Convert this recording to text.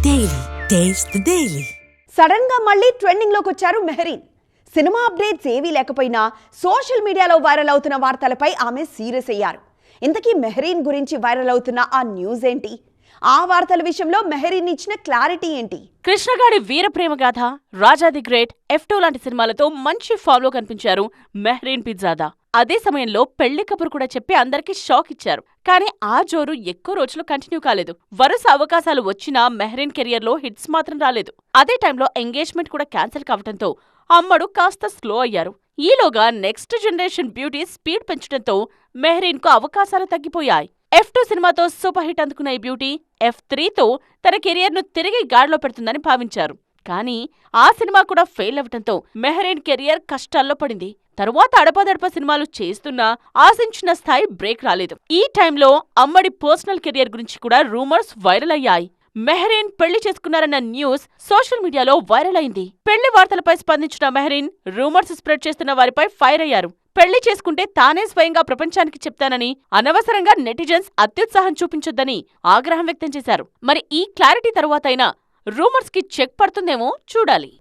Daily. Taste the Daily. Sudden గా మళ్ళీ trending లోకి వచ్చారు మెహరీన్. సినిమా అప్డేట్స్ ఏవీ లేకపోయినా సోషల్ మీడియాలో వైరల్ అవుతున్న వార్తలపై ఆమె సీరియస్ అయ్యారు. ఇంతకీ మెహరీన్ గురించి వైరల్ అవుతున్న ఆ న్యూస్ ఏంటి? ఆ వార్తల విషయంలో మెహరీన్ ఇచ్చిన క్లారిటీ ఏంటి? కృష్ణగాడి వీరప్రేమ గాథ, రాజా ది గ్రేట్, F2 లాంటి సినిమాలతో మంచి ఫామ్లో కనిపించారు మెహరీన్ పిజ్జాదా. అదే సమయంలో పెళ్లి కబురు కూడా చెప్పి అందరికీ షాక్ ఇచ్చారు. కానీ ఆ జోరు ఎక్కువ రోజులు కంటిన్యూ కాలేదు. వరుస అవకాశాలు వచ్చినా మెహరీన్ కెరియర్లో హిట్స్ మాత్రం రాలేదు. అదే టైంలో ఎంగేజ్మెంట్ కూడా క్యాన్సిల్ కావడంతో అమ్మడు కాస్త స్లో అయ్యారు. ఈలోగా నెక్స్ట్ జనరేషన్ బ్యూటీ స్పీడ్ పెంచడంతో మెహరీన్కు అవకాశాలు తగ్గిపోయాయి. F2 సినిమాతో సూపర్ హిట్ అందుకున్న ఈ బ్యూటీ F3తో తన కెరియర్ను తిరిగి గాడిలో పెడుతుందని భావించారు. కానీ ఆ సినిమా కూడా ఫెయిల్ అవ్వడంతో మెహరీన్ కెరియర్ కష్టాల్లో పడింది. తరువాత అడపాదడప సినిమాలు చేస్తున్నా ఆశించిన స్థాయి బ్రేక్ రాలేదు. ఈ టైంలో అమ్మడి పర్సనల్ కెరియర్ గురించి కూడా రూమర్స్ వైరల్ అయ్యాయి. మెహరీన్ పెళ్లి చేసుకున్నారన్న న్యూస్ సోషల్ మీడియాలో వైరల్ అయింది. పెళ్లి వార్తలపై స్పందించిన మెహరీన్ రూమర్స్ స్ప్రెడ్ చేస్తున్న వారిపై ఫైర్ అయ్యారు. పెళ్లి చేసుకుంటే తానే స్వయంగా ప్రపంచానికి చెప్తానని, అనవసరంగా నెటిజన్స్ అత్యుత్సాహం చూపించొద్దని ఆగ్రహం వ్యక్తం చేశారు. మరి ఈ క్లారిటీ తరువాతైనా రూమర్స్ కి చెక్ పడుతుందేమో చూడాలి.